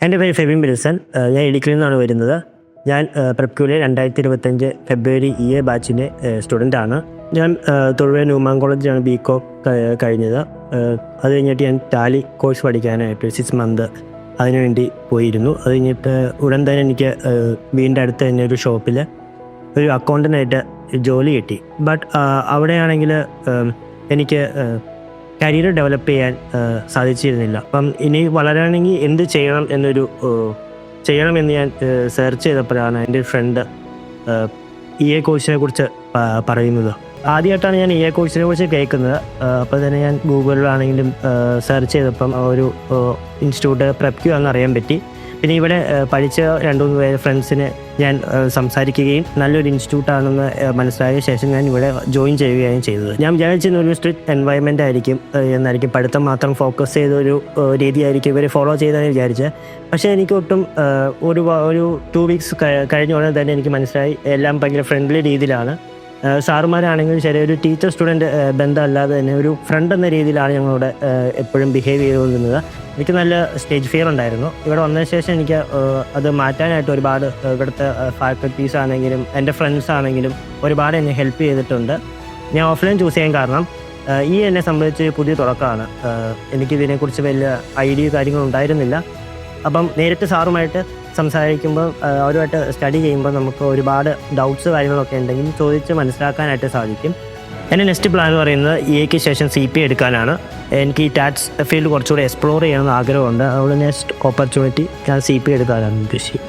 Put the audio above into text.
എൻ്റെ പേര് ഫെബിൻ ബിൽസൺ. ഞാൻ ഇടുക്കിയിൽ നിന്നാണ് വരുന്നത്. ഞാൻ പ്രെപ്ക്യൂലെ 2025 ഫെബ്രുവരി ബാച്ചിൻ്റെ സ്റ്റുഡൻ്റാണ്. ഞാൻ തൊടുപുഴ ന്യൂമാൻ കോളേജിലാണ് BCom കഴിഞ്ഞത്. അത് കഴിഞ്ഞിട്ട് ഞാൻ ടാലി കോഴ്സ് പഠിക്കാനായിട്ട് 6 മന്ത് അതിനുവേണ്ടി പോയിരുന്നു. അത് കഴിഞ്ഞിട്ട് ഉടൻ തന്നെ എനിക്ക് വീടിൻ്റെ അടുത്ത് തന്നെ ഒരു ഷോപ്പിൽ ഒരു അക്കൗണ്ടൻ്റായിട്ട് ജോലി കിട്ടി. ബട്ട് അവിടെയാണെങ്കിൽ എനിക്ക് കരിയർ ഡെവലപ്പ് ചെയ്യാൻ സാധിച്ചിരുന്നില്ല. അപ്പം ഇനി വളരാണെങ്കിൽ എന്ത് ചെയ്യണമെന്ന് ഞാൻ സെർച്ച് ചെയ്തപ്പോഴാണ് എൻ്റെ ഫ്രണ്ട് കോഴ്സിനെ കുറിച്ച് പറയുന്നത്. ആദ്യമായിട്ടാണ് ഞാൻ കോഴ്സിനെ കുറിച്ച് കേൾക്കുന്നത്. അപ്പോൾ തന്നെ ഞാൻ ഗൂഗിളിലാണെങ്കിലും സെർച്ച് ചെയ്തപ്പം ഒരു ഇൻസ്റ്റിറ്റ്യൂട്ട് പ്രെപ്ക്യൂ എന്നറിയാൻ പറ്റി. പിന്നെ ഇവിടെ പഠിച്ച 2-3 പേര് ഫ്രണ്ട്സിനെ ഞാൻ സംസാരിക്കുകയും നല്ലൊരു ഇൻസ്റ്റിറ്റ്യൂട്ടാണെന്ന് മനസ്സിലായ ശേഷം ഞാൻ ഇവിടെ ജോയിൻ ചെയ്യുകയും ചെയ്തത്. ഞാൻ വിചാരിച്ചിരുന്ന ഒരു സ്ട്രിക്റ്റ് എൻവയൺമെൻ്റ് എന്നായിരിക്കും, പഠിത്തം മാത്രം ഫോക്കസ് ചെയ്തൊരു രീതിയായിരിക്കും ഇവർ ഫോളോ ചെയ്തതെന്ന് വിചാരിച്ചത്. പക്ഷേ എനിക്ക് ഒട്ടും ഒരു 2 വീക്സ് കഴിഞ്ഞ ഉടനെ തന്നെ എനിക്ക് മനസ്സിലായി എല്ലാം ഭയങ്കര ഫ്രണ്ട്ലി രീതിയിലാണ്. സാറുമാരാണെങ്കിലും ശരി, ഒരു ടീച്ചർ സ്റ്റുഡൻറ്റ് ബന്ധമല്ലാതെ തന്നെ ഒരു ഫ്രണ്ട് എന്ന രീതിയിലാണ് ഞങ്ങളോട് എപ്പോഴും ബിഹേവ് ചെയ്തുകൊണ്ടിരുന്നത്. എനിക്ക് നല്ല സ്റ്റേജ് ഫിയർ ഉണ്ടായിരുന്നു. ഇവിടെ വന്നതിന് ശേഷം എനിക്ക് അത് മാറ്റാനായിട്ട് ഒരുപാട് ഇവിടുത്തെ ഫാക്കൽറ്റീസ് ആണെങ്കിലും എൻ്റെ ഫ്രണ്ട്സ് ആണെങ്കിലും ഒരുപാട് എന്നെ ഹെൽപ്പ് ചെയ്തിട്ടുണ്ട്. ഞാൻ ഓഫ്ലൈൻ ചൂസ് ചെയ്യാൻ കാരണം എന്നെ സംബന്ധിച്ച് പുതിയ തുടക്കമാണ്. എനിക്കിതിനെക്കുറിച്ച് വലിയ ഐഡിയ കാര്യങ്ങളും ഉണ്ടായിരുന്നില്ല. അപ്പം നേരിട്ട് സാറുമായിട്ട് സംസാരിക്കുമ്പോൾ അവരുമായിട്ട് സ്റ്റഡി ചെയ്യുമ്പോൾ നമുക്ക് ഒരുപാട് ഡൗട്ട്സ് കാര്യങ്ങളൊക്കെ ഉണ്ടെങ്കിൽ ചോദിച്ച് മനസ്സിലാക്കാനായിട്ട് സാധിക്കും. എൻ്റെ നെക്സ്റ്റ് പ്ലാൻ എന്ന് പറയുന്നത് EAക്ക് ശേഷം CPA എടുക്കാനാണ്. എനിക്ക് ഈ ടാക്സ് ഫീൽഡ് കുറച്ചുകൂടി എക്സ്പ്ലോർ ചെയ്യണമെന്ന് ആഗ്രഹമുണ്ട്. അതുകൊണ്ട് നെക്സ്റ്റ് ഓപ്പർച്യൂണിറ്റി ഞാൻ CPA എടുക്കാനാണ് ഉദ്ദേശിച്ചത്.